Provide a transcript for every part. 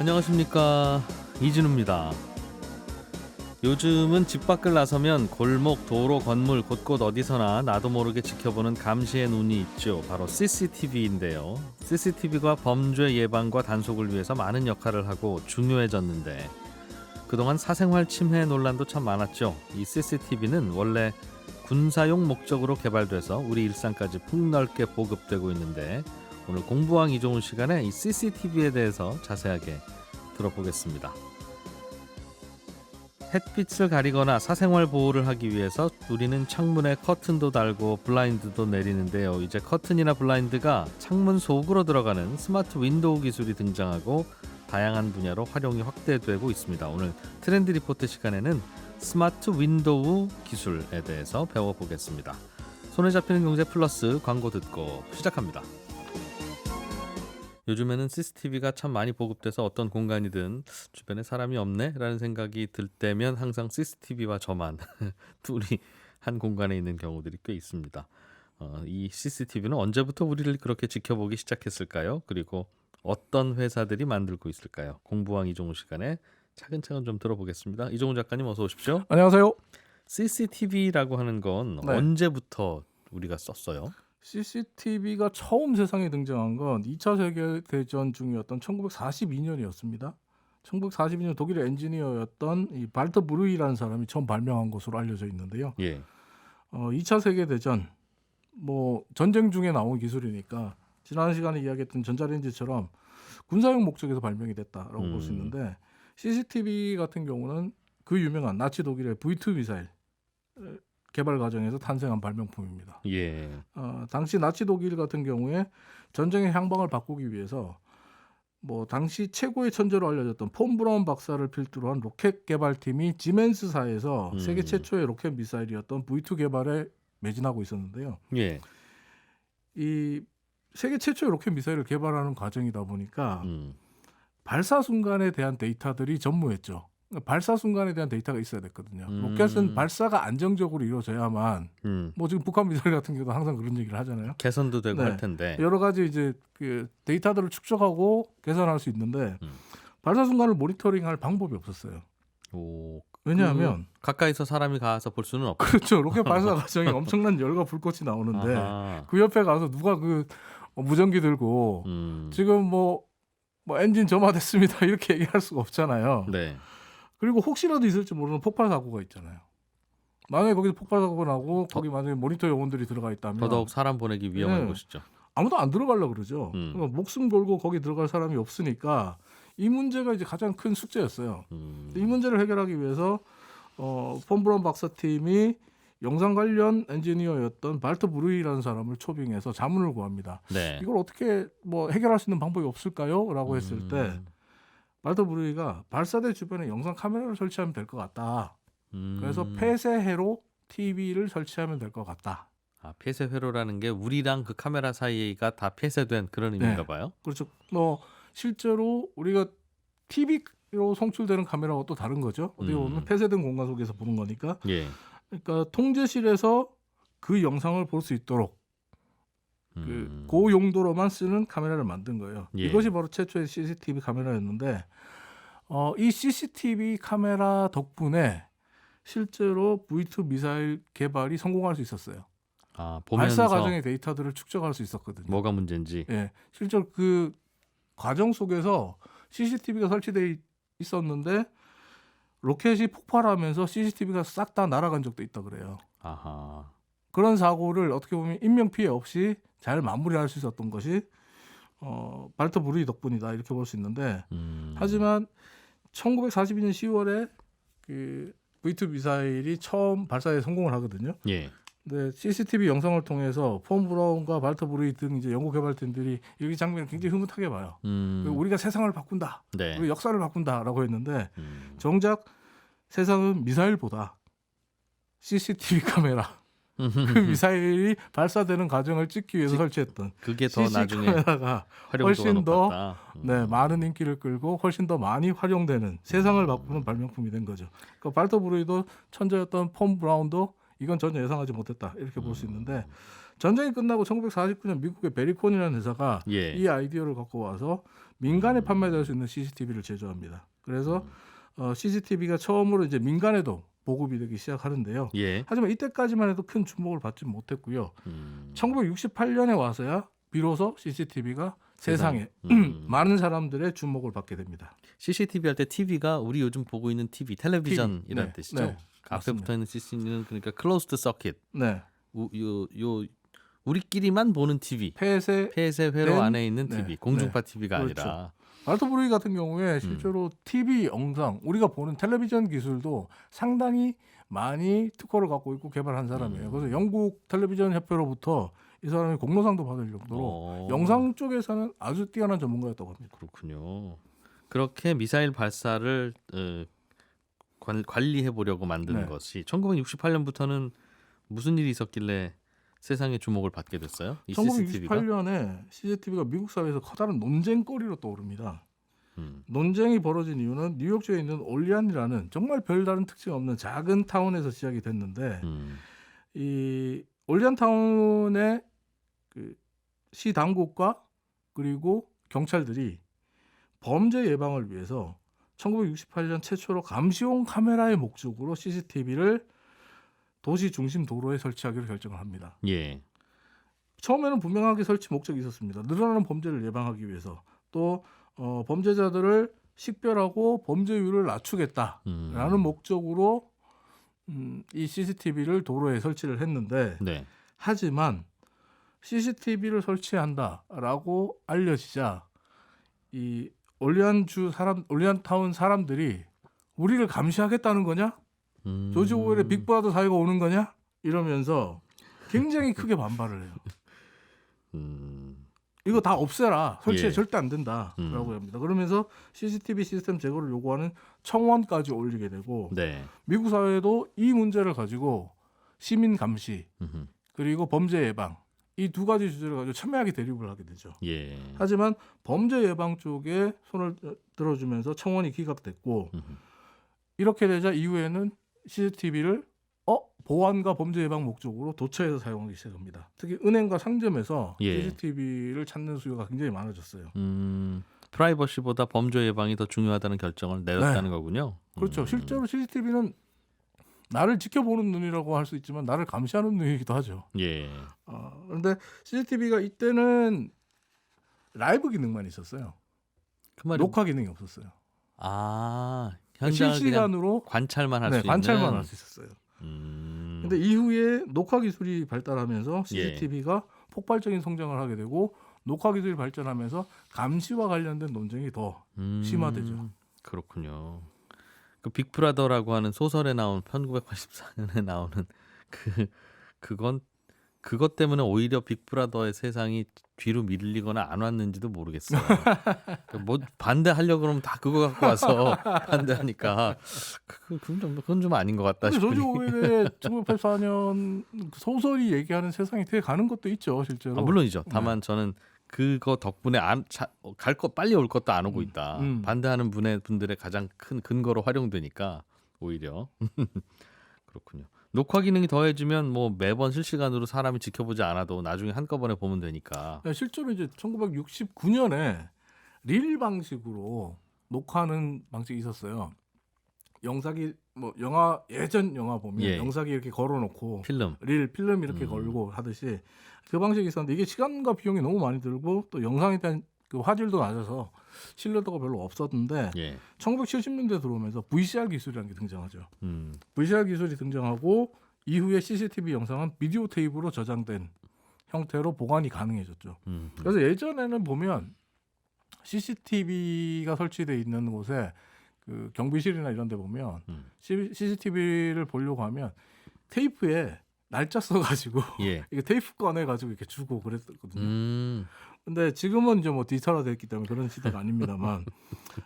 안녕하십니까, 이진우입니다. 요즘은 집 밖을 나서면 골목, 도로, 건물 곳곳 어디서나 나도 모르게 지켜보는 감시의 눈이 있죠. 바로 CCTV인데요. CCTV가 범죄 예방과 단속을 위해서 많은 역할을 하고 중요해졌는데 그동안 사생활 침해 논란도 참 많았죠. 이 CCTV는 원래 군사용 목적으로 개발돼서 우리 일상까지 폭넓게 보급되고 있는데 오늘 공부왕 이종훈 시간에 이 CCTV에 대해서 자세하게 들어보겠습니다. 햇빛을 가리거나 사생활 보호를 하기 위해서 우리는 창문에 커튼도 달고 블라인드도 내리는데요. 이제 커튼이나 블라인드가 창문 속으로 들어가는 스마트 윈도우 기술이 등장하고 다양한 분야로 활용이 확대되고 있습니다. 오늘 트렌드 리포트 시간에는 스마트 윈도우 기술에 대해서 배워보겠습니다. 손에 잡히는 경제 플러스 광고 듣고 시작합니다. 요즘에는 CCTV가 참 많이 보급돼서 어떤 공간이든 주변에 사람이 없네 라는 생각이 들 때면 항상 CCTV와 저만 둘이 한 공간에 있는 경우들이 꽤 있습니다. 이 CCTV는 언제부터 우리를 그렇게 지켜보기 시작했을까요? 그리고 어떤 회사들이 만들고 있을까요? 공부왕 이종훈 시간에 차근차근 좀 들어보겠습니다. 이종훈 작가님 어서 오십시오. 안녕하세요. CCTV라고 하는 건 네. 언제부터 우리가 썼어요? CCTV가 처음 세상에 등장한 건 2차 세계대전 중이었던 1942년이었습니다. 1942년 독일의 엔지니어였던 이 발터 브루이라는 사람이 처음 발명한 것으로 알려져 있는데요. 예. 2차 세계대전, 전쟁 중에 나온 기술이니까 지난 시간에 이야기했던 전자레인지처럼 군사용 목적에서 발명이 됐다라고 볼 수 있는데 CCTV 같은 경우는 그 유명한 나치 독일의 V2 미사일 개발 과정에서 탄생한 발명품입니다. 예. 당시 나치 독일 같은 경우에 전쟁의 향방을 바꾸기 위해서 당시 최고의 천재로 알려졌던 폰 브라운 박사를 필두로 한 로켓 개발팀이 지멘스사에서 세계 최초의 로켓 미사일이었던 V2 개발에 매진하고 있었는데요. 예. 이 세계 최초의 로켓 미사일을 개발하는 과정이다 보니까 발사 순간에 대한 데이터들이 전무했죠. 발사 순간에 대한 데이터가 있어야 됐거든요. 로켓은 발사가 안정적으로 이루어져야만 지금 북한 미사일 같은 경우도 항상 그런 얘기를 하잖아요. 개선도 되고 네. 할 텐데 여러 가지 이제 그 데이터들을 축적하고 계산할 수 있는데 발사 순간을 모니터링할 방법이 없었어요. 왜냐하면 가까이서 사람이 가서 볼 수는 없고 그렇죠. 로켓 발사 과정에 엄청난 열과 불꽃이 나오는데 그 옆에 가서 누가 그 무전기 들고 지금 엔진 점화됐습니다 이렇게 얘기할 수가 없잖아요. 네. 그리고 혹시라도 있을지 모르는 폭발 사고가 있잖아요. 만약에 거기서 폭발 사고가 나고 거기 만약에 모니터 요원들이 들어가 있다면 더더욱 사람 보내기 위험한 곳이죠. 아무도 안 들어가려고 그러죠. 그러니까 목숨 걸고 거기 들어갈 사람이 없으니까 이 문제가 이제 가장 큰 숙제였어요. 이 문제를 해결하기 위해서 폰 브라운 박사 팀이 영상 관련 엔지니어였던 발터 브루이라는 사람을 초빙해서 자문을 구합니다. 네. 이걸 어떻게 해결할 수 있는 방법이 없을까요? 라고 했을 때 발터 브루이가 발사대 주변에 영상 카메라를 설치하면 될 것 같다. 그래서 폐쇄회로 TV를 설치하면 될 것 같다. 폐쇄회로라는 게 우리랑 그 카메라 사이가 다 폐쇄된 그런 의미인가 봐요. 그렇죠. 실제로 우리가 TV로 송출되는 카메라와 또 다른 거죠. 어떻게 보면 폐쇄된 공간 속에서 보는 거니까. 예. 그러니까 통제실에서 그 영상을 볼 수 있도록 그 용도로만 쓰는 카메라를 만든 거예요. 예. 이것이 바로 최초의 CCTV 카메라였는데 이 CCTV 카메라 덕분에 실제로 V2 미사일 개발이 성공할 수 있었어요. 보면서 발사 과정의 데이터들을 축적할 수 있었거든요. 뭐가 문제인지. 예, 실제로 그 과정 속에서 CCTV가 설치돼 있었는데 로켓이 폭발하면서 CCTV가 싹 다 날아간 적도 있다 그래요. 아하. 그런 사고를 어떻게 보면 인명 피해 없이 잘 마무리할 수 있었던 것이 발터 브루이 덕분이다 이렇게 볼 수 있는데 하지만 1942년 10월에 그 V2 미사일이 처음 발사에 성공을 하거든요. 예. 근데 CCTV 영상을 통해서 폰 브라운과 발터 브루이 등 이제 연구 개발팀들이 이 장면을 굉장히 흐뭇하게 봐요. 우리가 세상을 바꾼다, 네. 우리 역사를 바꾼다라고 했는데 정작 세상은 미사일보다 CCTV 카메라 그 미사일이 발사되는 과정을 찍기 위해서 설치했던 그게 더 CC 나중에 카메라가 활용도가 훨씬 더 높았다. 많은 인기를 끌고 훨씬 더 많이 활용되는 세상을 바꾸는 발명품이 된 거죠. 그러니까 발터 브루이도 천재였던 폰 브라운도 이건 전혀 예상하지 못했다 이렇게 볼 수 있는데 전쟁이 끝나고 1949년 미국의 베리콘이라는 회사가 예. 이 아이디어를 갖고 와서 민간에 판매될 수 있는 CCTV를 제조합니다. 그래서 CCTV가 처음으로 이제 민간에도 보급이 되기 시작하는데요. 예. 하지만 이때까지만 해도 큰 주목을 받지 못했고요. 1968년에 와서야 비로소 CCTV가 세상에 많은 사람들의 주목을 받게 됩니다. CCTV 할 때 TV가 우리 요즘 보고 있는 TV, 텔레비전이라는 TV. 네. 뜻이죠. 네. 앞에 맞습니다. 붙어 있는 CCTV는 그러니까 closed circuit. 네. 요 우리끼리만 보는 TV. 폐쇄 폐쇄 회로 된- 안에 있는 네. TV, 공중파 TV가 그렇죠. 아니라. 알토 브루이 같은 경우에 실제로 TV 영상 우리가 보는 텔레비전 기술도 상당히 많이 특허를 갖고 있고 개발한 사람이에요. 그래서 영국 텔레비전 협회로부터 이 사람이 공로상도 받을 정도로 영상 쪽에서는 아주 뛰어난 전문가였다고 합니다. 그렇군요. 그렇게 미사일 발사를 관리해 보려고 만든 네. 것이 1968년부터는 무슨 일이 있었길래 세상의 주목을 받게 됐어요? 이 CCTV가? 1968년에 CCTV가 미국 사회에서 커다란 논쟁거리로 떠오릅니다. 논쟁이 벌어진 이유는 뉴욕주에 있는 올리안이라는 정말 별다른 특징 없는 작은 타운에서 시작이 됐는데 이 올리안 타운의 그 시 당국과 그리고 경찰들이 범죄 예방을 위해서 1968년 최초로 감시용 카메라의 목적으로 CCTV를 도시 중심 도로에 설치하기로 결정을 합니다. 예. 처음에는 분명하게 설치 목적이 있었습니다. 늘어나는 범죄를 예방하기 위해서 또 범죄자들을 식별하고 범죄율을 낮추겠다라는 목적으로 이 CCTV를 도로에 설치를 했는데 네. 하지만 CCTV를 설치한다라고 알려지자 이 올리안 타운 사람들이 우리를 감시하겠다는 거냐? 조지 오웰의 빅브라더 사회가 오는 거냐? 이러면서 굉장히 크게 반발을 해요. 이거 다 없애라. 설치해 예. 절대 안 된다라고 합니다. 그러면서 CCTV 시스템 제거를 요구하는 청원까지 올리게 되고 네. 미국 사회도 이 문제를 가지고 시민 감시 그리고 범죄 예방 이 두 가지 주제를 가지고 첨예하게 대립을 하게 되죠. 예. 하지만 범죄 예방 쪽에 손을 들어주면서 청원이 기각됐고 이렇게 되자 이후에는 CCTV를 보안과 범죄 예방 목적으로 도처에서 사용하기 시작합니다. 특히 은행과 상점에서 예. CCTV를 찾는 수요가 굉장히 많아졌어요. 프라이버시보다 범죄 예방이 더 중요하다는 결정을 내렸다는 거군요. 그렇죠. 실제로 CCTV는 나를 지켜보는 눈이라고 할 수 있지만 나를 감시하는 눈이기도 하죠. 예. 그런데 CCTV가 이때는 라이브 기능만 있었어요. 그 말이 녹화 기능이 없었어요. 현장을 그냥 실시간으로 관찰만 할 수 있는. 관찰만 할 수 있었어요. 음. 근데 이후에 녹화 기술이 발달하면서 예. CCTV가 폭발적인 성장을 하게 되고 녹화 기술이 발전하면서 감시와 관련된 논쟁이 더 심화되죠. 그렇군요. 그 빅브라더라고 하는 소설에 나온 1984년에 나오는 그것 때문에 오히려 빅브라더의 세상이 뒤로 밀리거나 안 왔는지도 모르겠어요. 뭐 반대하려고 그러면 다 그거 갖고 와서 반대하니까 그건 좀 아닌 것 같다 근데 싶으니. 조지 오웰의 1984년 소설이 얘기하는 세상이 되게 가는 것도 있죠, 실제로. 물론이죠. 다만 저는 그거 덕분에 갈 거 빨리 올 것도 안 오고 있다. 반대하는 분들의 가장 큰 근거로 활용되니까 오히려 그렇군요. 녹화 기능이 더해지면 뭐 매번 실시간으로 사람이 지켜보지 않아도 나중에 한꺼번에 보면 되니까. 네, 실제로 이제 1969년에 릴 방식으로 녹화하는 방식이 있었어요. 영상이 뭐 예전 영화 보면 예. 영상이 이렇게 걸어놓고 필름. 필름 이렇게 걸고 하듯이 그 방식이 있었는데 이게 시간과 비용이 너무 많이 들고 또 영상에 대한 그 화질도 낮아서 신뢰도가 별로 없었는데 예. 1970년대 들어오면서 VCR 기술이라는 게 등장하죠. 음. VCR 기술이 등장하고 이후에 CCTV 영상은 비디오 테이프로 저장된 형태로 보관이 가능해졌죠. 그래서 예전에는 보면 CCTV가 설치되어 있는 곳에 그 경비실이나 이런 데 보면 CCTV를 보려고 하면 테이프에 날짜 써가지고 예. 이게 테이프 꺼내가지고 이렇게 주고 그랬거든요. 근데 지금은 이제 뭐 디지털화 됐기 때문에 그런 시대가 아닙니다만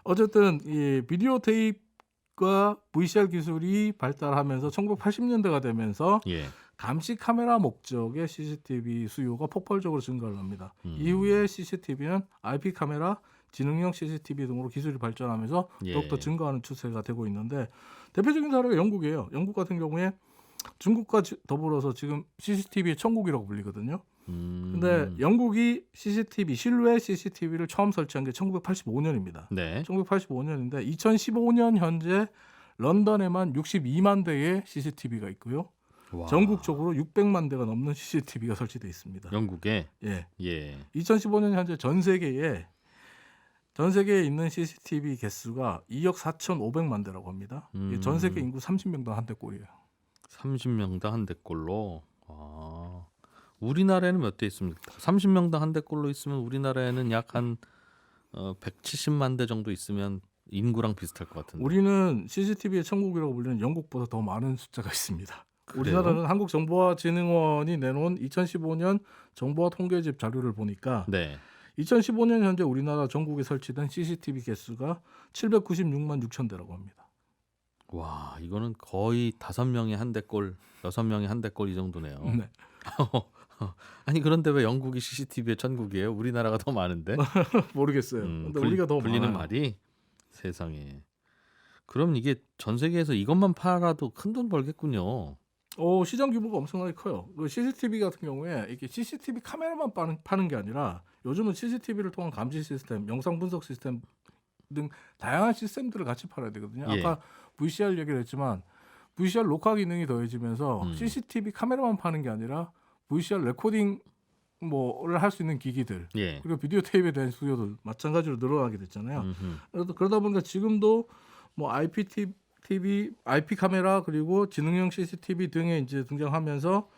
어쨌든 이 비디오 테이프가 VCR 기술이 발달하면서 1980년대가 되면서 예. 감시 카메라 목적의 CCTV 수요가 폭발적으로 증가를 합니다. 이후에 CCTV는 IP 카메라, 지능형 CCTV 등으로 기술이 발전하면서 예. 더욱더 증가하는 추세가 되고 있는데 대표적인 사례가 영국이에요. 영국 같은 경우에 중국과 더불어서 지금 CCTV의 천국이라고 불리거든요. 근데 영국이 CCTV 실외 CCTV를 처음 설치한 게 1985년입니다. 네. 1985년인데 2015년 현재 런던에만 62만 대의 CCTV가 있고요. 와. 전국적으로 600만 대가 넘는 CCTV가 설치되어 있습니다. 영국에 예. 예. 2015년 현재 전 세계에 있는 CCTV 개수가 2억 4,500만 대라고 합니다. 이게 전 세계 인구 30명당 한 대꼴이에요. 30명당 한 대꼴로. 아. 우리나라에는 몇 대 있습니까? 30명당 한 대꼴로 있으면 우리나라에는 약 한 170만 대 정도 있으면 인구랑 비슷할 것 같은데. 우리는 CCTV의 천국이라고 불리는 영국보다 더 많은 숫자가 있습니다. 그래요? 우리나라는 한국정보화진흥원이 내놓은 2015년 정보화 통계집 자료를 보니까 네. 2015년 현재 우리나라 전국에 설치된 CCTV 개수가 796만 6천 대라고 합니다. 와, 이거는 거의 5명에 한 대꼴, 6명에 한 대꼴 이 정도네요. 네. 아니 그런데 왜 영국이 CCTV의 천국이에요? 우리나라가 더 많은데. 모르겠어요. 근데 우리가 더 불리는 많아요. 말이 세상에. 그럼 이게 전 세계에서 이것만 팔아도 큰 돈 벌겠군요. 시장 규모가 엄청나게 커요. 그 CCTV 같은 경우에 이렇게 CCTV 카메라만 파는 게 아니라 요즘은 CCTV를 통한 감시 시스템, 영상 분석 시스템 등 다양한 시스템들을 같이 팔아야 되거든요. 예. 아까 VCR 얘기를 했지만 VCR 녹화 기능이 더해지면서 CCTV 카메라만 파는 게 아니라 VCR 레코딩 뭐를 할 수 있는 기기들 예. 그리고 비디오 테이프에 대한 수요도 마찬가지로 늘어나게 됐잖아요. 음흠. 그러다 보니까 지금도 뭐 IPTV, IP 카메라 그리고 지능형 CCTV 등에 이제 등장하면서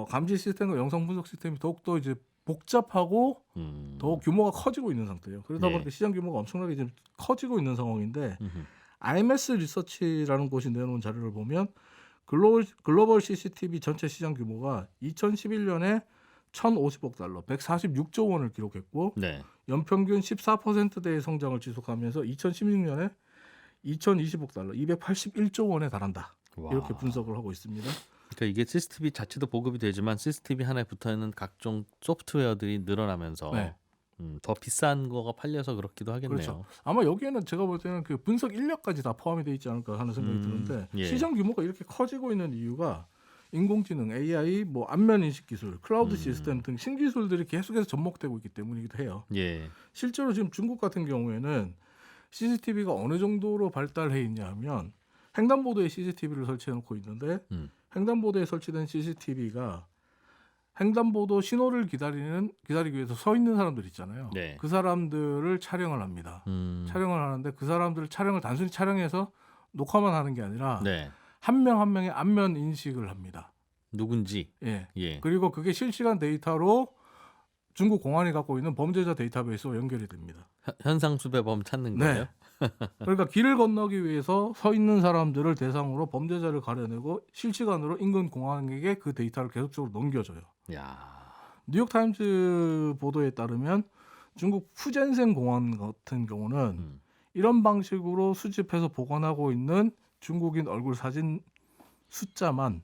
감지 시스템과 영상 분석 시스템이 더욱더 이제 복잡하고 더 규모가 커지고 있는 상태예요. 그러다 예. 보니까 시장 규모가 엄청나게 지금 커지고 있는 상황인데 음흠. IMS 리서치라는 곳이 내놓은 자료를 보면 글로벌 CCTV 전체 시장 규모가 2011년에 1,050억 달러, 146조 원을 기록했고 네. 연평균 14%대의 성장을 지속하면서 2016년에 2,020억 달러, 281조 원에 달한다. 와. 이렇게 분석을 하고 있습니다. 그러니까 이게 CCTV 자체도 보급이 되지만 CCTV 하나에 붙어 있는 각종 소프트웨어들이 늘어나면서 네. 더 비싼 거가 팔려서 그렇기도 하겠네요. 그렇죠. 아마 여기에는 제가 볼 때는 그 분석 인력까지 다 포함이 되어 있지 않을까 하는 생각이 드는데 예. 시장 규모가 이렇게 커지고 있는 이유가 인공지능, AI, 뭐 안면 인식 기술, 클라우드 시스템 등 신기술들이 계속해서 접목되고 있기 때문이기도 해요. 예. 실제로 지금 중국 같은 경우에는 CCTV가 어느 정도로 발달해 있냐 하면 횡단보도에 CCTV를 설치해 놓고 있는데 횡단보도에 설치된 CCTV가 횡단보도 신호를 기다리기 위해서 서 있는 사람들 있잖아요. 네. 그 사람들을 촬영을 합니다. 촬영을 하는데 그 사람들을 단순히 촬영해서 녹화만 하는 게 아니라 네. 한 명 한 명의 안면 인식을 합니다. 누군지. 예. 예. 그리고 그게 실시간 데이터로 중국 공안이 갖고 있는 범죄자 데이터베이스와 연결이 됩니다. 현상 수배범 찾는 네. 거예요? 그러니까 길을 건너기 위해서 서 있는 사람들을 대상으로 범죄자를 가려내고 실시간으로 인근 공안에게 그 데이터를 계속적으로 넘겨줘요. 야. 뉴욕타임즈 보도에 따르면 중국 푸젠생 공안 같은 경우는 이런 방식으로 수집해서 보관하고 있는 중국인 얼굴 사진 숫자만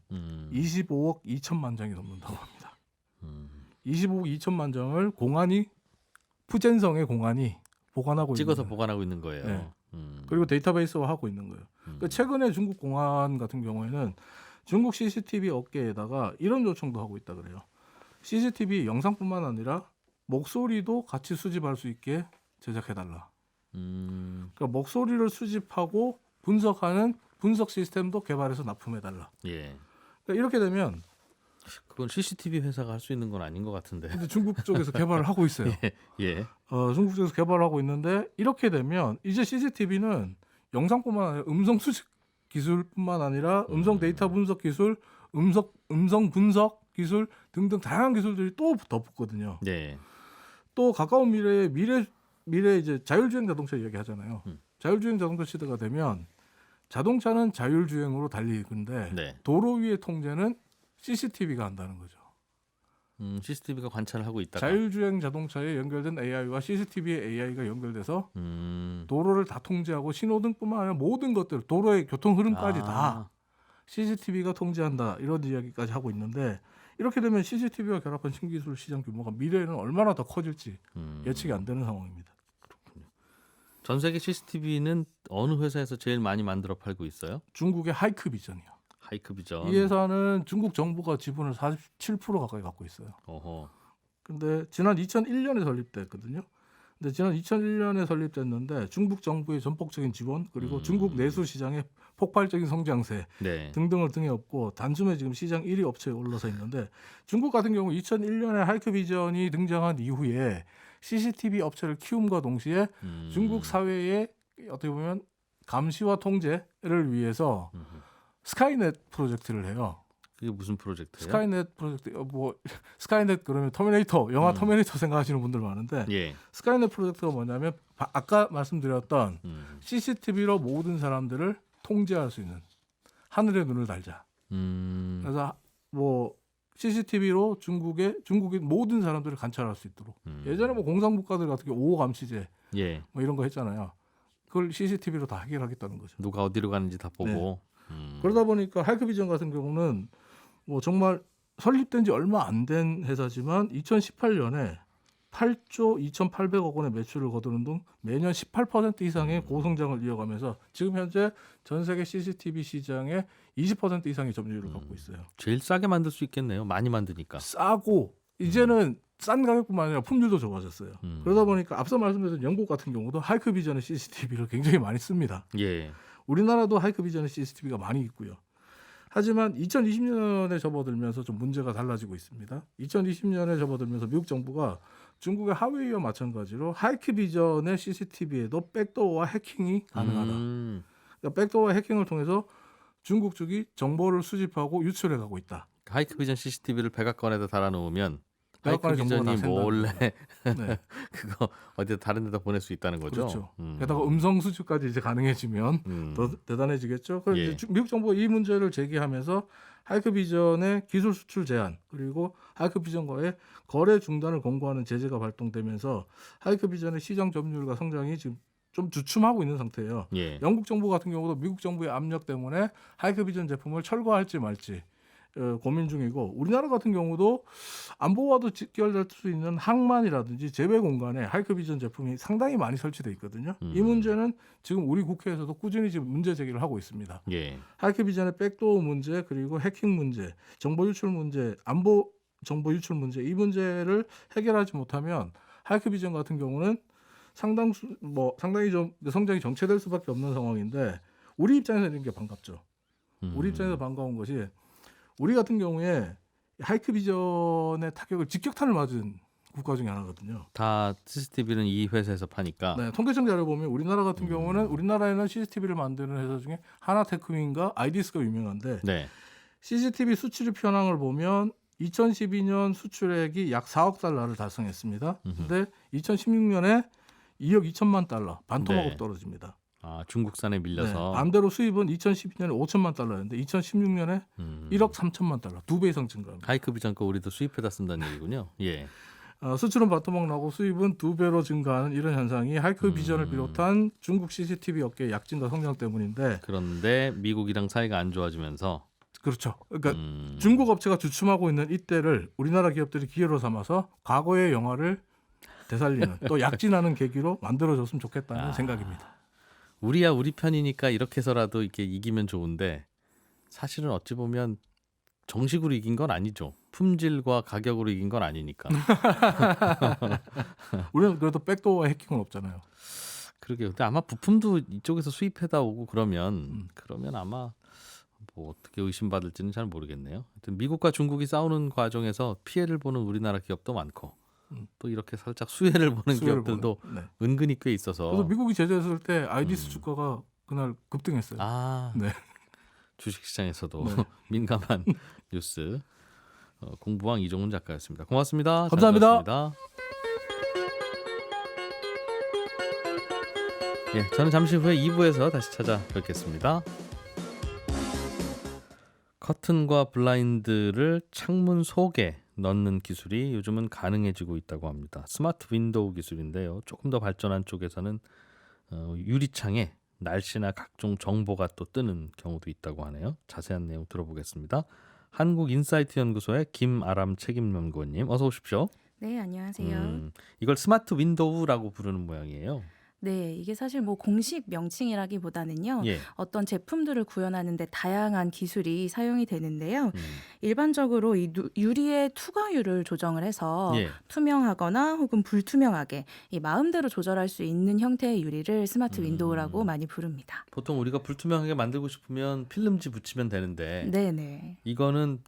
25억 2천만 장이 넘는다고 합니다. 25억 2천만 장을 푸젠성의 공안이 보관하고 찍어서 있는 거예요. 보관하고 있는 거예요. 네. 그리고 데이터베이스화 하고 있는 거예요. 그러니까 최근에 중국 공안 같은 경우에는 중국 CCTV 업계에다가 이런 요청도 하고 있다 그래요. CCTV 영상뿐만 아니라 목소리도 같이 수집할 수 있게 제작해달라. 그러니까 목소리를 수집하고 분석하는 분석 시스템도 개발해서 납품해달라. 예. 그러니까 이렇게 되면 그건 CCTV 회사가 할 수 있는 건 아닌 것 같은데. 근데 중국 쪽에서 개발을 하고 있어요. 예. 중국 쪽에서 개발을 하고 있는데 이렇게 되면 이제 CCTV는 영상뿐만 아니라 음성 수집 기술뿐만 아니라 음성 데이터 분석 기술, 음성 분석 기술 등등 다양한 기술들이 또 덧붙거든요. 네. 또 가까운 미래 이제 자율주행 자동차 이야기하잖아요. 자율주행 자동차 시대가 되면 자동차는 자율주행으로 달리는데 네. 도로 위의 통제는 CCTV가 한다는 거죠. CCTV가 관찰을 하고 있다가 자율주행 자동차에 연결된 AI와 CCTV의 AI가 연결돼서 도로를 다 통제하고 신호등뿐만 아니라 모든 것들, 도로의 교통 흐름까지 다 CCTV가 통제한다. 이런 이야기까지 하고 있는데 이렇게 되면 CCTV와 결합한 신기술 시장 규모가 미래에는 얼마나 더 커질지 예측이 안 되는 상황입니다. 전 세계 CCTV는 어느 회사에서 제일 많이 만들어 팔고 있어요? 중국의 하이크 비전이요. 하이크비전. 이 회사는 중국 정부가 지분을 47% 가까이 갖고 있어요. 어허. 근데 지난 2001년에 설립됐거든요. 근데 지난 2001년에 설립됐는데 중국 정부의 전폭적인 지원 그리고 중국 내수 시장의 폭발적인 성장세 네. 등등을 등에 업고 단숨에 지금 시장 1위 업체에 올라서 있는데 중국 같은 경우 2001년에 하이크비전이 등장한 이후에 CCTV 업체를 키움과 동시에 중국 사회의 어떻게 보면 감시와 통제를 위해서 스카이넷 프로젝트를 해요. 그게 무슨 프로젝트예요? 스카이넷 프로젝트 뭐 스카이넷 그러면 터미네이터 영화 터미네이터 생각하시는 분들 많은데 예. 스카이넷 프로젝트가 뭐냐면 아까 말씀드렸던 CCTV로 모든 사람들을 통제할 수 있는 하늘의 눈을 달자. 그래서 뭐 CCTV로 중국의 모든 사람들을 관찰할 수 있도록. 예전에 뭐 공산국가들 같은 경우 5호 감시제 예. 뭐 이런 거 했잖아요. 그걸 CCTV로 다 해결하겠다는 거죠. 누가 어디로 가는지 다 보고. 그러다 보니까 하이크비전 같은 경우는 뭐 정말 설립된 지 얼마 안 된 회사지만 2018년에 8조 2,800억 원의 매출을 거두는 등 매년 18% 이상의 고성장을 이어가면서 지금 현재 전 세계 CCTV 시장의 20% 이상의 점유율을 갖고 있어요. 제일 싸게 만들 수 있겠네요. 많이 만드니까. 싸고 이제는 싼 가격뿐만 아니라 품질도 좋아졌어요. 그러다 보니까 앞서 말씀드린 영국 같은 경우도 하이크비전의 CCTV를 굉장히 많이 씁니다. 예. 우리나라도 하이크비전의 CCTV가 많이 있고요. 하지만 2020년에 접어들면서 좀 문제가 달라지고 있습니다. 2020년에 접어들면서 미국 정부가 중국의 하웨이와 마찬가지로 하이크비전의 CCTV에도 백도어와 해킹이 가능하다. 그러니까 백도어와 해킹을 통해서 중국 측이 정보를 수집하고 유출해 가고 있다. 하이크비전 CCTV를 백악관에다 달아놓으면 백악관의 정보가 하이크비전이 다 몰래 네. 그거 어디다 다른 데다 보낼 수 있다는 거죠. 그렇죠. 게다가 음성 수집까지 이제 가능해지면 더 대단해지겠죠. 그래서 예. 이제 미국 정부가 이 문제를 제기하면서 하이크비전의 기술 수출 제한 그리고 하이크비전과의 거래 중단을 권고하는 제재가 발동되면서 하이크비전의 시장 점유율과 성장이 지금 좀 주춤하고 있는 상태예요. 예. 영국 정부 같은 경우도 미국 정부의 압력 때문에 하이크비전 제품을 철거할지 말지 고민 중이고 우리나라 같은 경우도 안보와도 직결될 수 있는 항만이라든지 제외 공간에 하이크비전 제품이 상당히 많이 설치돼 있거든요. 이 문제는 지금 우리 국회에서도 꾸준히 지금 문제 제기를 하고 있습니다. 예. 하이크비전의 백도어 문제 그리고 해킹 문제, 정보 유출 문제, 안보 정보 유출 문제 이 문제를 해결하지 못하면 하이크비전 같은 경우는 상당히 좀 성장이 정체될 수밖에 없는 상황인데 우리 입장에서 이런 게 반갑죠. 우리 입장에서 반가운 것이 우리 같은 경우에 하이크비전의 타격을 직격탄을 맞은 국가 중에 하나거든요. 다 CCTV는 이 회사에서 파니까. 네, 통계청 자료 보면 우리나라 같은 경우는 우리나라에는 CCTV를 만드는 회사 중에 하나테크윈과 아이디스가 유명한데 네. CCTV 수출입 현황을 보면 2012년 수출액이 약 4억 달러를 달성했습니다. 근데 2016년에 2억 2천만 달러, 반토막으로 네. 떨어집니다. 아, 중국산에 밀려서. 네, 반대로 수입은 2012년에 5천만 달러였는데 2016년에 1억 3천만 달러, 2배 이상 증가합니다. 하이크비전 거 우리도 수입해다 쓴다는 얘기군요. 예. 수출은 반토막 나고 수입은 2배로 증가하는 이런 현상이 하이크비전을 비롯한 중국 CCTV 업계의 약진과 성장 때문인데 그런데 미국이랑 사이가 안 좋아지면서 그렇죠. 그러니까 중국 업체가 주춤하고 있는 이때를 우리나라 기업들이 기회로 삼아서 과거의 영화를 되살리는 또 약진하는 계기로 만들어줬으면 좋겠다는 생각입니다. 우리야 우리 편이니까 이렇게 해서라도 이렇게 이기면 좋은데 사실은 어찌 보면 정식으로 이긴 건 아니죠. 품질과 가격으로 이긴 건 아니니까. 우리는 그래도 백도어와 해킹은 없잖아요. 그러게요. 근데 아마 부품도 이쪽에서 수입해다 오고 그러면 아마 뭐 어떻게 의심받을지는 잘 모르겠네요. 하여튼 미국과 중국이 싸우는 과정에서 피해를 보는 우리나라 기업도 많고 또 이렇게 살짝 수혜를 보는 기업들도 네. 은근히 꽤 있어서. 그래서 미국이 제재했을 때 아이디스 주가가 그날 급등했어요. 아, 네. 주식시장에서도 네. 민감한 뉴스. 공부왕 이종훈 작가였습니다. 고맙습니다. 감사합니다. 잘 들었습니다. 예, 저는 잠시 후에 2부에서 다시 찾아뵙겠습니다. 커튼과 블라인드를 창문 속에 넣는 기술이 요즘은 가능해지고 있다고 합니다. 스마트 윈도우 기술인데요. 조금 더 발전한 쪽에서는 유리창에 날씨나 각종 정보가 또 뜨는 경우도 있다고 하네요. 자세한 내용 들어보겠습니다. 한국인사이트 연구소의 김아람 책임연구원님 어서 오십시오. 네, 안녕하세요. 이걸 스마트 윈도우라고 부르는 모양이에요. 네, 이게 사실 뭐 공식 명칭이라기보다는요. 예. 어떤 제품들을 구현하는데 다양한 기술이 사용이 되는데요. 음. 일반적으로 이 유리의 투과율을 조정을 해서 예. 투명하거나 혹은 불투명하게 이 마음대로 조절할 수 있는 형태의 유리를 스마트 윈도우라고 많이 부릅니다. 보통 우리가 불투명하게 만들고 싶으면 필름지 붙이면 되는데 네네. 이거는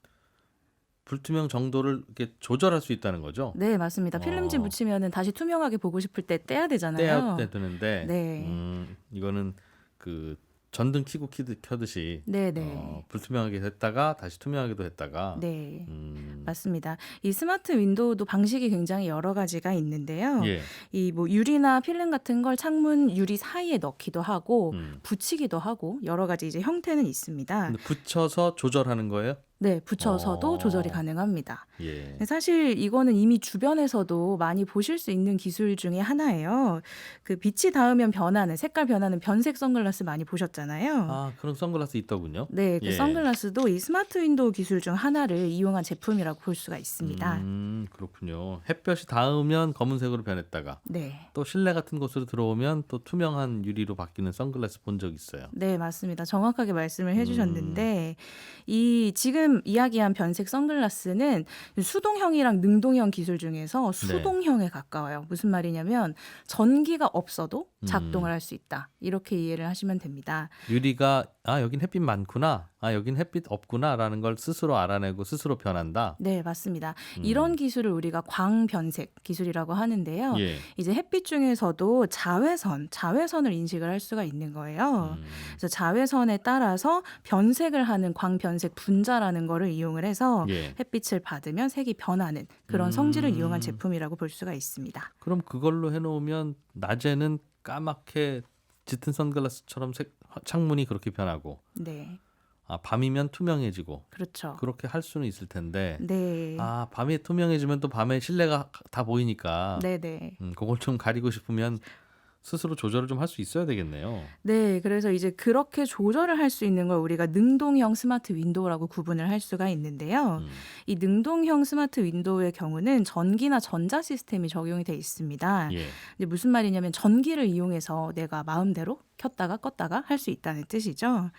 불투명 정도를 이렇게 조절할 수 있다는 거죠. 네, 맞습니다. 필름지 어. 붙이면은 다시 투명하게 보고 싶을 때 떼야 되잖아요. 떼야 되는데 네. 이거는 그 전등 켜고 켜듯이 네네. 불투명하게 했다가 다시 투명하게도 했다가 네. 음. 맞습니다. 이 스마트 윈도우도 방식이 굉장히 여러 가지가 있는데요. 예. 이 뭐 유리나 필름 같은 걸 창문 유리 사이에 넣기도 하고 음. 붙이기도 하고 여러 가지 이제 형태는 있습니다. 근데 붙여서 조절하는 거예요? 네, 붙여서도 어. 조절이 가능합니다. 예. 근데 사실 이거는 이미 주변에서도 많이 보실 수 있는 기술 중에 하나예요. 그 빛이 닿으면 변하는 색깔 변하는 변색 선글라스 많이 보셨잖아요. 아, 그런 선글라스 있더군요. 네, 그 예. 선글라스도 이 스마트 윈도우 기술 중 하나를 이용한 제품이라고 볼 수가 있습니다. 그렇군요. 햇볕이 닿으면 검은색으로 변했다가 네. 또 실내 같은 곳으로 들어오면 또 투명한 유리로 바뀌는 선글라스 본 적 있어요. 네, 맞습니다. 정확하게 말씀을 해주셨는데 이 지금 이야기한 변색 선글라스는 수동형이랑 능동형 기술 중에서 수동형에 가까워요. 무슨 말이냐면 전기가 없어도 작동을 할 수 있다. 이렇게 이해를 하시면 됩니다. 유리가 여긴 햇빛 많구나. 여긴 햇빛 없구나라는 걸 스스로 알아내고 스스로 변한다. 네, 맞습니다. 이런 기술을 우리가 광변색 기술이라고 하는데요. 예. 이제 햇빛 중에서도 자외선을 인식을 할 수가 있는 거예요. 그래서 자외선에 따라서 변색을 하는 광변색 분자라는 거를 이용을 해서 예. 햇빛을 받으면 색이 변하는 그런 성질을 이용한 제품이라고 볼 수가 있습니다. 그럼 그걸로 해놓으면 낮에는 까맣게 짙은 선글라스처럼 창문이 그렇게 변하고 네, 밤이면 투명해지고 그렇죠. 그렇게 할 수는 있을 텐데 네, 밤에 투명해지면 또 밤에 실내가 다 보이니까 네. 그걸 좀 가리고 싶으면 스스로 조절을 좀 할 수 있어야 되겠네요. 네, 그래서 이제 그렇게 조절을 할 수 있는 걸 우리가 능동형 스마트 윈도우라고 구분을 할 수가 있는데요. 이 능동형 스마트 윈도우의 경우는 전기나 전자 시스템이 적용이 돼 있습니다. 예. 이제 무슨 말이냐면 전기를 이용해서 내가 마음대로 켰다가 껐다가 할 수 있다는 뜻이죠.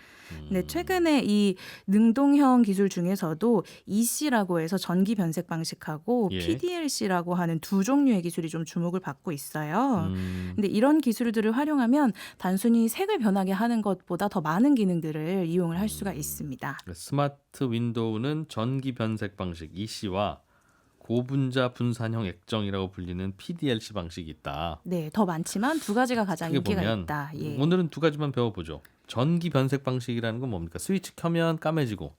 근데 최근에 이 능동형 기술 중에서도 EC라고 해서 전기 변색 방식하고 예. PDLC라고 하는 두 종류의 기술이 좀 주목을 받고 있어요. 음. 근데 이런 기술들을 활용하면 단순히 색을 변하게 하는 것보다 더 많은 기능들을 이용을 할 수가 있습니다. 스마트 윈도우는 전기 변색 방식 EC와 고분자 분산형 액정이라고 불리는 PDLC 방식이 있다. 네, 더 많지만 두 가지가 가장 크게 인기가 보면 있다. 예. 오늘은 두 가지만 배워보죠. 전기 변색 방식이라는 건 뭡니까? 스위치 켜면 까매지고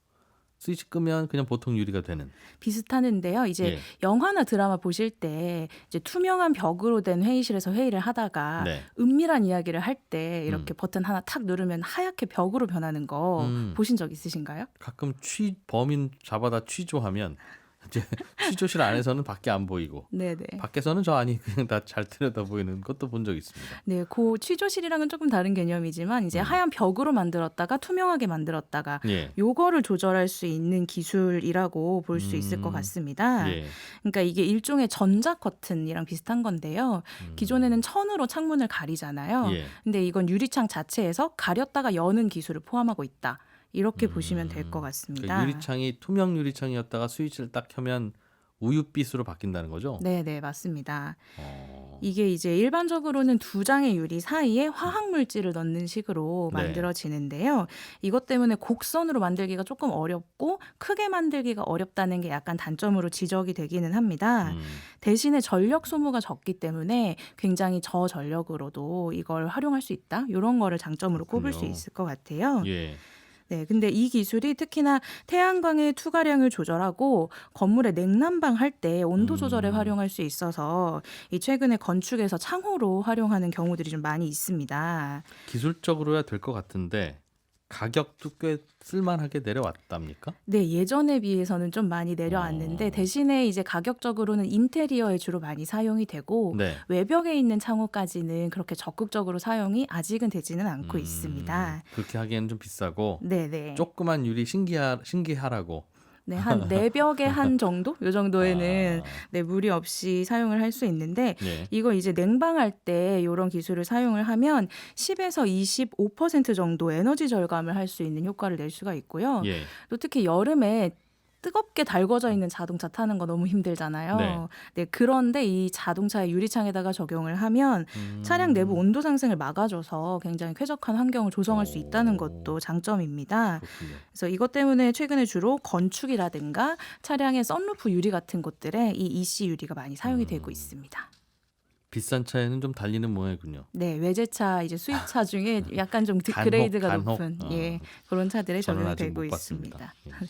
스위치 끄면 그냥 보통 유리가 되는. 비슷하는데요. 이제 예. 영화나 드라마 보실 때 이제 투명한 벽으로 된 회의실에서 회의를 하다가 네. 은밀한 이야기를 할 때 이렇게 버튼 하나 탁 누르면 하얗게 벽으로 변하는 거 보신 적 있으신가요? 가끔 범인 잡아다 취조하면 이제 취조실 안에서는 밖에 안 보이고 네네. 밖에서는 저 안이 그냥 다 잘 들여다 보이는 것도 본 적 있습니다. 네, 그 취조실이랑은 조금 다른 개념이지만 이제 하얀 벽으로 만들었다가 투명하게 만들었다가 예. 요거를 조절할 수 있는 기술이라고 볼 수 있을 것 같습니다. 예. 그러니까 이게 일종의 전자 커튼이랑 비슷한 건데요. 기존에는 천으로 창문을 가리잖아요. 예. 근데 이건 유리창 자체에서 가렸다가 여는 기술을 포함하고 있다. 이렇게 보시면 될 것 같습니다. 유리창이 투명 유리창이었다가 스위치를 딱 켜면 우윳빛으로 바뀐다는 거죠? 네, 맞습니다. 어. 이게 이제 일반적으로는 두 장의 유리 사이에 화학 물질을 넣는 식으로 네. 만들어지는데요. 이것 때문에 곡선으로 만들기가 조금 어렵고 크게 만들기가 어렵다는 게 약간 단점으로 지적이 되기는 합니다. 대신에 전력 소모가 적기 때문에 굉장히 저전력으로도 이걸 활용할 수 있다. 이런 거를 장점으로 꼽을 수 그렇군요. 있을 것 같아요. 예. 네, 근데 이 기술이 특히나 태양광의 투과량을 조절하고 건물의 냉난방 할 때 온도 조절에 활용할 수 있어서 이 최근에 건축에서 창호로 활용하는 경우들이 좀 많이 있습니다. 기술적으로야 될 것 같은데 가격도 꽤 쓸만하게 내려왔답니까? 네, 예전에 비해서는 좀 많이 내려왔는데 대신에 이제 가격적으로는 인테리어에 주로 많이 사용이 되고 네. 외벽에 있는 창호까지는 그렇게 적극적으로 사용이 아직은 되지는 않고 있습니다. 그렇게 하기에는 좀 비싸고 네. 조그만 유리 신기하라고 네, 한 4벽에 한 정도? 요 정도에는 아, 네, 무리 없이 사용을 할 수 있는데 예. 이거 이제 냉방할 때 이런 기술을 사용을 하면 10에서 25% 정도 에너지 절감을 할 수 있는 효과를 낼 수가 있고요. 예. 또 특히 여름에 뜨겁게 달궈져 있는 자동차 타는 거 너무 힘들잖아요. 네. 네, 그런데 이 자동차의 유리창에다가 적용을 하면 차량 내부 음, 온도 상승을 막아줘서 굉장히 쾌적한 환경을 조성할 수 있다는 오. 것도 장점입니다. 그렇군요. 그래서 이것 때문에 최근에 주로 건축이라든가 차량의 썬루프 유리 같은 곳들에 이 EC 유리가 많이 사용이 되고 있습니다. 비싼 차에는 좀 달리는 모양이군요. 네, 외제차 이제 수입차 중에 약간 좀 그레이드가 간혹. 높은 예, 그런 차들에 저는 아직 적용되고 못 있습니다. 봤습니다. 예.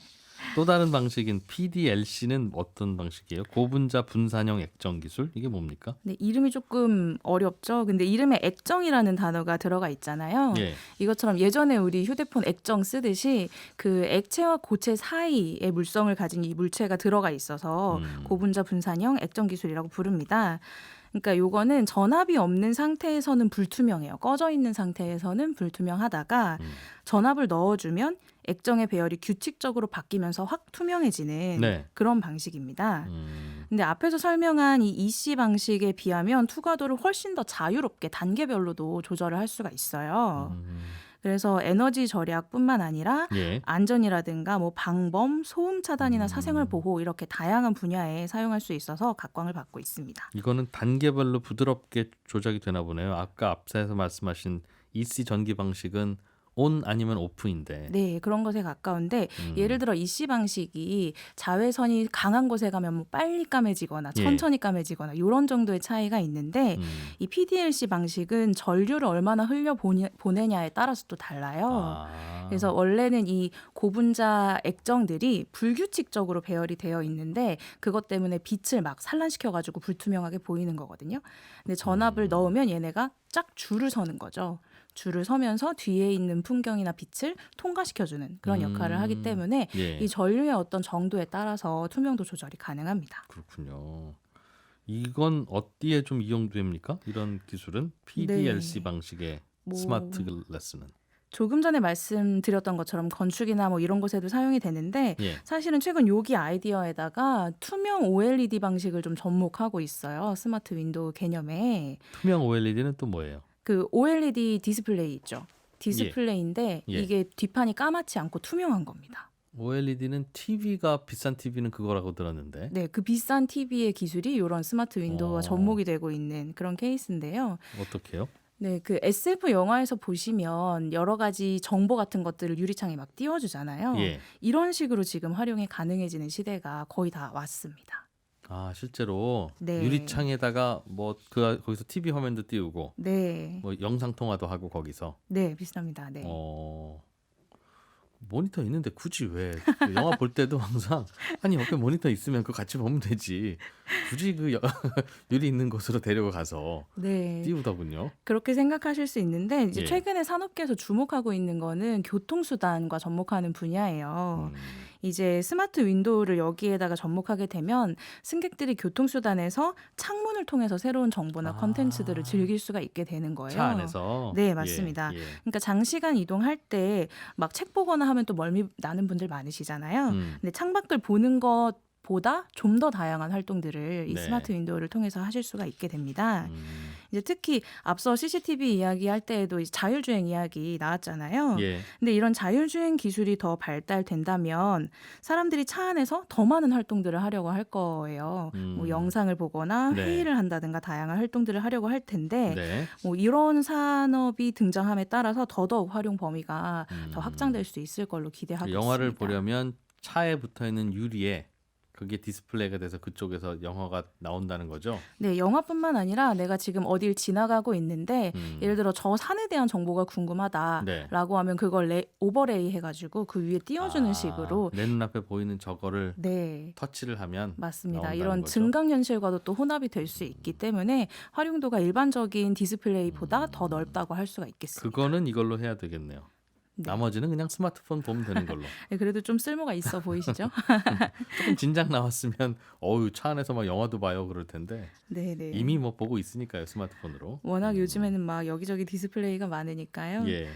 또 다른 방식인 PDLC는 어떤 방식이에요? 고분자 분산형 액정 기술? 이게 뭡니까? 네, 이름이 조금 어렵죠. 근데 이름에 액정이라는 단어가 들어가 있잖아요. 예. 이것처럼 예전에 우리 휴대폰 액정 쓰듯이 그 액체와 고체 사이에 물성을 가진 이 물체가 들어가 있어서 고분자 분산형 액정 기술이라고 부릅니다. 그러니까 요거는 전압이 없는 상태에서는 불투명해요. 꺼져 있는 상태에서는 불투명하다가 전압을 넣어주면 액정의 배열이 규칙적으로 바뀌면서 확 투명해지는 네. 그런 방식입니다. 음, 근데 앞에서 설명한 이 EC 방식에 비하면 투과도를 훨씬 더 자유롭게 단계별로도 조절을 할 수가 있어요. 그래서 에너지 절약뿐만 아니라 예. 안전이라든가 뭐 방범, 소음 차단이나 사생활 보호 이렇게 다양한 분야에 사용할 수 있어서 각광을 받고 있습니다. 이거는 단계별로 부드럽게 조작이 되나 보네요. 아까 앞서서 말씀하신 EC 전기 방식은 온 아니면 오프인데. 네, 그런 것에 가까운데 예를 들어 EC 방식이 자외선이 강한 곳에 가면 뭐 빨리 까매지거나 예. 천천히 까매지거나 이런 정도의 차이가 있는데 이 PDLC 방식은 전류를 얼마나 흘려 보내냐에 따라서 또 달라요. 아. 그래서 원래는 이 고분자 액정들이 불규칙적으로 배열이 되어 있는데 그것 때문에 빛을 막 산란시켜가지고 불투명하게 보이는 거거든요. 근데 전압을 넣으면 얘네가 쫙 줄을 서는 거죠. 줄을 서면서 뒤에 있는 풍경이나 빛을 통과시켜주는 그런 역할을 하기 때문에 예. 이 전류의 어떤 정도에 따라서 투명도 조절이 가능합니다. 그렇군요. 이건 어디에 좀 이용됩니까? 이런 기술은 PDLC 네. 방식의 뭐 스마트 글라스는. 조금 전에 말씀드렸던 것처럼 건축이나 뭐 이런 곳에도 사용이 되는데 예. 사실은 최근 요기 아이디어에다가 투명 OLED 방식을 좀 접목하고 있어요. 스마트 윈도우 개념에. 투명 OLED는 또 뭐예요? 그 OLED 디스플레이 있죠. 디스플레이인데 예. 이게 뒷판이 까맣지 않고 투명한 겁니다. OLED는 TV가 비싼 TV는 그거라고 들었는데. 네, 그 비싼 TV의 기술이 이런 스마트 윈도우와 접목이 되고 있는 그런 케이스인데요. 어떻게요? 네, 그 SF 영화에서 보시면 여러 가지 정보 같은 것들을 유리창에 막 띄워주잖아요. 예. 이런 식으로 지금 활용이 가능해지는 시대가 거의 다 왔습니다. 아 실제로 네. 유리창에다가 뭐 거기서 TV 화면도 띄우고 네, 뭐 영상 통화도 하고 거기서 네, 비슷합니다. 네. 모니터 있는데 굳이 왜 영화 볼 때도 항상 아니 옆에 모니터 있으면 그거 같이 보면 되지 굳이 유리 있는 곳으로 데려가서 네. 띄우더군요. 그렇게 생각하실 수 있는데 이제 예. 최근에 산업계에서 주목하고 있는 거는 교통수단과 접목하는 분야예요. 이제 스마트 윈도우를 여기에다가 접목하게 되면 승객들이 교통수단에서 창문을 통해서 새로운 정보나 컨텐츠들을 즐길 수가 있게 되는 거예요. 차 안에서. 네, 맞습니다. 예, 예. 그러니까 장시간 이동할 때 막 책 보거나 하면 또 멀미 나는 분들 많으시잖아요. 근데 창밖을 보는 것보다 좀 더 다양한 활동들을 이 네. 스마트 윈도우를 통해서 하실 수가 있게 됩니다. 이제 특히 앞서 CCTV 이야기할 때에도 이제 자율주행 이야기 나왔잖아요. 예. 근데 이런 자율주행 기술이 더 발달된다면 사람들이 차 안에서 더 많은 활동들을 하려고 할 거예요. 뭐 영상을 보거나 네. 회의를 한다든가 다양한 활동들을 하려고 할 텐데 네. 뭐 이런 산업이 등장함에 따라서 더더욱 활용 범위가 더 확장될 수 있을 걸로 기대하고 영화를 있습니다. 보려면 차에 붙어 있는 유리에 그게 디스플레이가 돼서 그쪽에서 영화가 나온다는 거죠. 네, 영화뿐만 아니라 내가 지금 어딜 지나가고 있는데 예를 들어 저 산에 대한 정보가 궁금하다라고 네. 하면 그걸 오버레이 해가지고 그 위에 띄워주는 식으로 내 눈앞에 보이는 저거를 네. 터치를 하면 맞습니다. 나온다는 이런 거죠. 증강현실과도 또 혼합이 될 수 있기 때문에 활용도가 일반적인 디스플레이보다 더 넓다고 할 수가 있겠습니다. 그거는 이걸로 해야 되겠네요. 네. 나머지는 그냥 스마트폰 보면 되는 걸로. 네, 그래도 좀 쓸모가 있어 보이시죠? 조금 진작 나왔으면 차 안에서 막 영화도 봐요 그럴 텐데 네, 네. 이미 뭐 보고 있으니까요 스마트폰으로. 워낙 요즘에는 막 여기저기 디스플레이가 많으니까요. 예.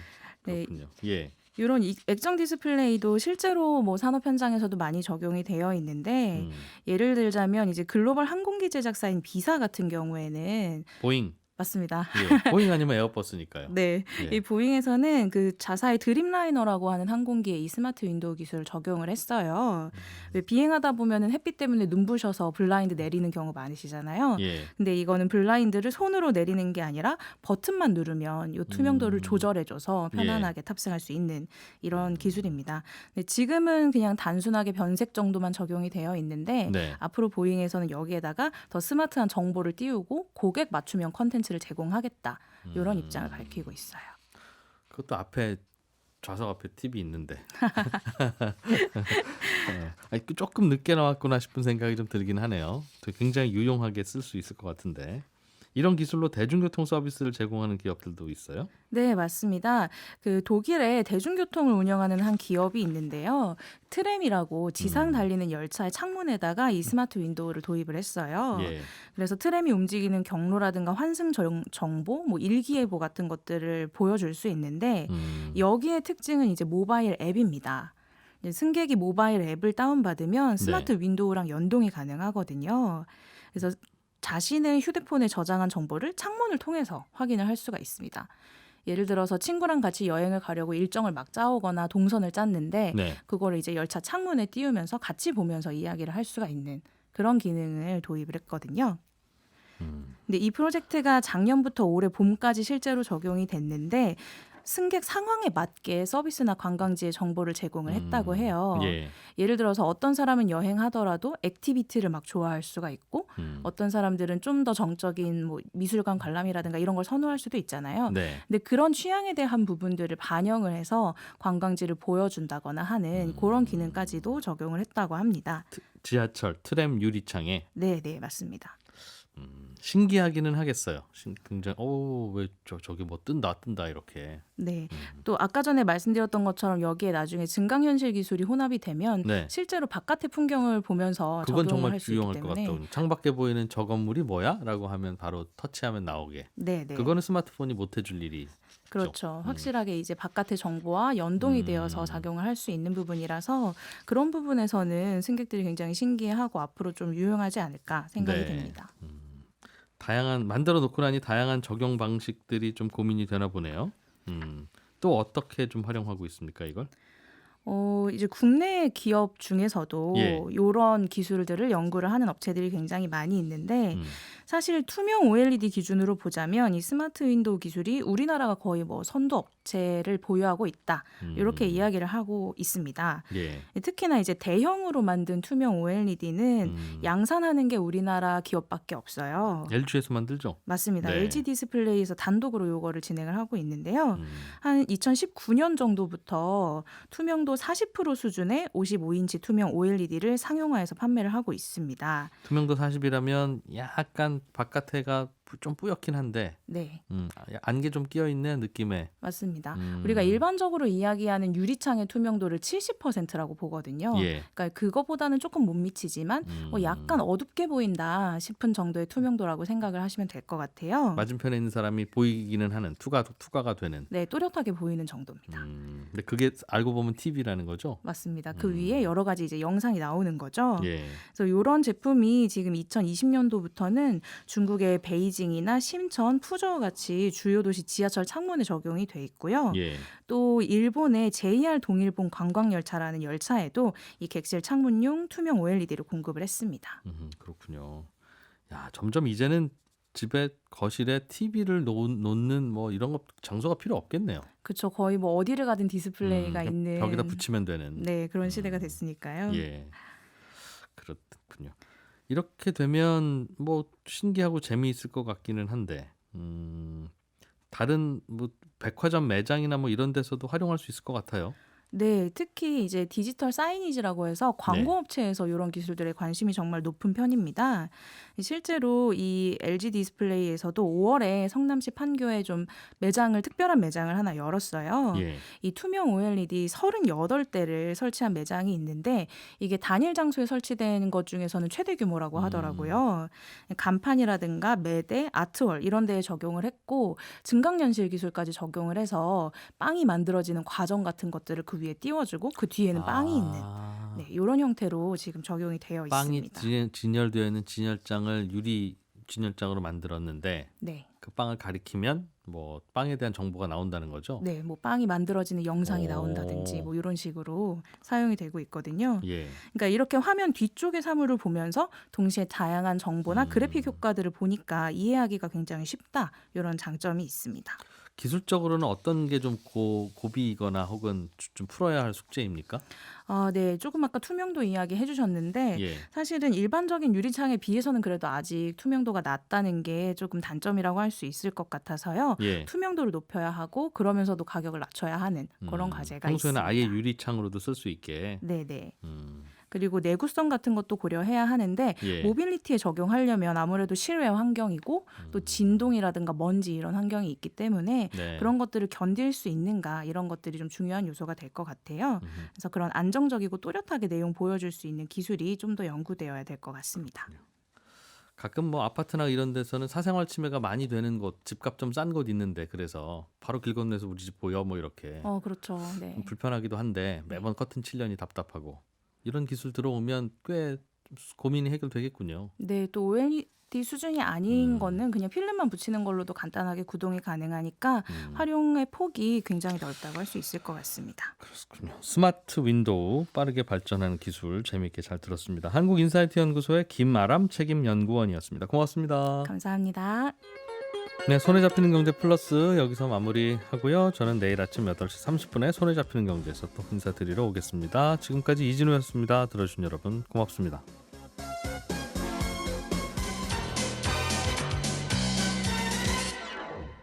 네. 그렇군요. 예. 이런 액정 디스플레이도 실제로 뭐 산업 현장에서도 많이 적용이 되어 있는데 예를 들자면 이제 글로벌 항공기 제작사인 비사 같은 경우에는 보잉. 맞습니다. 예. 보잉 아니면 에어버스니까요. 네, 예. 이 보잉에서는 그 자사의 드림라이너라고 하는 항공기에 이 스마트 윈도우 기술을 적용을 했어요. 왜 비행하다 보면은 햇빛 때문에 눈부셔서 블라인드 내리는 경우 많으시잖아요. 예. 근데 이거는 블라인드를 손으로 내리는 게 아니라 버튼만 누르면 이 투명도를 조절해줘서 편안하게 탑승할 수 있는 이런 기술입니다. 근데 지금은 그냥 단순하게 변색 정도만 적용이 되어 있는데 네. 앞으로 보잉에서는 여기에다가 더 스마트한 정보를 띄우고 고객 맞춤형 컨텐츠를 제공하겠다. 이런 입장을 밝히고 있어요. 그것도 앞에 좌석 앞에 TV 있는데 아니, 조금 늦게 나왔구나 싶은 생각이 좀 들긴 하네요. 굉장히 유용하게 쓸 수 있을 것 같은데 이런 기술로 대중교통 서비스를 제공하는 기업들도 있어요? 네, 맞습니다. 그 독일에 대중교통을 운영하는 한 기업이 있는데요. 트램이라고 지상 달리는 열차의 창문에다가 이 스마트 윈도우를 도입을 했어요. 예. 그래서 트램이 움직이는 경로라든가 환승 정보, 뭐 일기예보 같은 것들을 보여줄 수 있는데 여기의 특징은 이제 모바일 앱입니다. 이제 승객이 모바일 앱을 다운받으면 스마트 윈도우랑 연동이 가능하거든요. 그래서 자신의 휴대폰에 저장한 정보를 창문을 통해서 확인을 할 수가 있습니다. 예를 들어서 친구랑 같이 여행을 가려고 일정을 막 짜오거나 동선을 짰는데 네. 그거를 이제 열차 창문에 띄우면서 같이 보면서 이야기를 할 수가 있는 그런 기능을 도입을 했거든요. 근데 이 프로젝트가 작년부터 올해 봄까지 실제로 적용이 됐는데 승객 상황에 맞게 서비스나 관광지의 정보를 제공을 했다고 해요. 예. 예를 들어서 어떤 사람은 여행하더라도 액티비티를 막 좋아할 수가 있고 어떤 사람들은 좀 더 정적인 뭐 미술관 관람이라든가 이런 걸 선호할 수도 있잖아요. 네. 근데 그런 취향에 대한 부분들을 반영을 해서 관광지를 보여준다거나 하는 그런 기능까지도 적용을 했다고 합니다. 지하철 트램 유리창에 네, 네, 맞습니다. 신기하기는 하겠어요. 굉장히 왜 저기 뭐 뜬다 이렇게. 네. 또 아까 전에 말씀드렸던 것처럼 여기에 나중에 증강현실 기술이 혼합이 되면 네. 실제로 바깥의 풍경을 보면서 그건 적용을 정말 할 수 있기 유용할 것 때문에 같다. 창밖에 보이는 저 건물이 뭐야?라고 하면 바로 터치하면 나오게. 네, 네. 그거는 스마트폰이 못 해줄 일이. 그렇죠. 확실하게 이제 바깥의 정보와 연동이 되어서 작용을 할 수 있는 부분이라서 그런 부분에서는 승객들이 굉장히 신기해하고 앞으로 좀 유용하지 않을까 생각이 네. 됩니다. 다양한 만들어 놓고 나니 다양한 적용 방식들이 좀 고민이 되나 보네요. 또 어떻게 좀 활용하고 있습니까, 이걸? 이제 국내 기업 중에서도 예. 이런 기술들을 연구를 하는 업체들이 굉장히 많이 있는데 사실 투명 OLED 기준으로 보자면 이 스마트 윈도우 기술이 우리나라가 거의 뭐 선도 업체를 보유하고 있다. 이렇게 이야기를 하고 있습니다. 예. 특히나 이제 대형으로 만든 투명 OLED는 양산하는 게 우리나라 기업밖에 없어요. LG에서 만들죠. 맞습니다. 네. LG 디스플레이에서 단독으로 요거를 진행을 하고 있는데요. 한 2019년 정도부터 투명도 40% 수준의 55인치 투명 OLED를 상용화해서 판매를 하고 있습니다. 투명도 40이라면 약간 바깥에가 좀 뿌옇긴 한데 네, 안개 좀 끼어 있는 느낌의. 맞습니다. 우리가 일반적으로 이야기하는 유리창의 투명도를 70%라고 보거든요. 예. 그러니까 그거보다는 조금 못 미치지만 약간 어둡게 보인다 싶은 정도의 투명도라고 생각을 하시면 될 것 같아요. 맞은편에 있는 사람이 보이기는 하는 투과가 되는. 네, 또렷하게 보이는 정도입니다. 근데 그게 알고 보면 TV라는 거죠. 맞습니다. 그 위에 여러 가지 이제 영상이 나오는 거죠. 예. 그래서 이런 제품이 지금 2020년도부터는 중국의 베이징이나 심천, 푸저우 같이 주요 도시 지하철 창문에 적용이 돼 있고요. 예. 또 일본의 JR 동일본 관광열차라는 열차에도 이 객실 창문용 투명 OLED를 공급을 했습니다. 그렇군요. 야, 점점 이제는 집에 거실에 TV를 놓는 뭐 이런 거 장소가 필요 없겠네요. 그렇죠. 거의 뭐 어디를 가든 디스플레이가 있는 벽에다 붙이면 되는. 네, 그런 시대가 됐으니까요. 예. 그렇군요. 이렇게 되면 뭐 신기하고 재미있을 것 같기는 한데 다른 뭐 백화점 매장이나 뭐 이런 데서도 활용할 수 있을 것 같아요. 네, 특히 이제 디지털 사이니지라고 해서 광고 업체에서 이런 기술들에 관심이 정말 높은 편입니다. 실제로 이 LG 디스플레이에서도 5월에 성남시 판교에 좀 특별한 매장을 하나 열었어요. 예. 이 투명 OLED 38대를 설치한 매장이 있는데 이게 단일 장소에 설치된 것 중에서는 최대 규모라고 하더라고요. 간판이라든가 매대, 아트월 이런 데에 적용을 했고 증강현실 기술까지 적용을 해서 빵이 만들어지는 과정 같은 것들을 그 위에 띄워주고 그 뒤에는 빵이 있는 네, 이런 형태로 지금 적용이 되어 빵이 있습니다. 진열되어 있는 진열장을 유리 진열장으로 만들었는데 네. 그 빵을 가리키면 뭐 빵에 대한 정보가 나온다는 거죠. 네, 뭐 빵이 만들어지는 영상이 오. 나온다든지 뭐 이런 식으로 사용이 되고 있거든요. 예. 그러니까 이렇게 화면 뒤쪽의 사물을 보면서 동시에 다양한 정보나 그래픽 효과들을 보니까 이해하기가 굉장히 쉽다. 이런 장점이 있습니다. 기술적으로는 어떤 게 좀 고비이거나 혹은 좀 풀어야 할 숙제입니까? 네, 조금 아까 투명도 이야기 해주셨는데 예. 사실은 일반적인 유리창에 비해서는 그래도 아직 투명도가 낮다는 게 조금 단점이라고 할 수 있을 것 같아서요. 예. 투명도를 높여야 하고 그러면서도 가격을 낮춰야 하는 그런 과제가 평소에는 있습니다. 아예 유리창으로도 쓸 수 있게. 네네. 음. 그리고 내구성 같은 것도 고려해야 하는데 예. 모빌리티에 적용하려면 아무래도 실외 환경이고 또 진동이라든가 먼지 이런 환경이 있기 때문에 네. 그런 것들을 견딜 수 있는가 이런 것들이 좀 중요한 요소가 될 것 같아요. 그래서 그런 안정적이고 또렷하게 내용 보여줄 수 있는 기술이 좀 더 연구되어야 될 것 같습니다. 가끔 뭐 아파트나 이런 데서는 사생활 침해가 많이 되는 곳, 집값 좀 싼 곳 있는데 그래서 바로 길 건너서 우리 집 보여 뭐 이렇게 그렇죠. 네. 좀 불편하기도 한데 매번 커튼 칠려니 답답하고 이런 기술 들어오면 꽤 고민이 해결되겠군요. 네, 또 OLED 수준이 아닌 거는 그냥 필름만 붙이는 걸로도 간단하게 구동이 가능하니까 활용의 폭이 굉장히 넓다고 할 수 있을 것 같습니다. 그렇군요. 스마트 윈도우 빠르게 발전하는 기술 재미있게 잘 들었습니다. 한국인사이트 연구소의 김아람 책임연구원이었습니다. 고맙습니다. 감사합니다. 네, 손에 잡히는 경제 플러스 여기서 마무리하고요. 저는 내일 아침 8시 30분에 손에 잡히는 경제에서 또 인사드리러 오겠습니다. 지금까지 이진우였습니다. 들어주신 여러분 고맙습니다.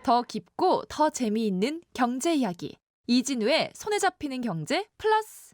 더 깊고 더 재미있는 경제 이야기. 이진우의 손에 잡히는 경제 플러스.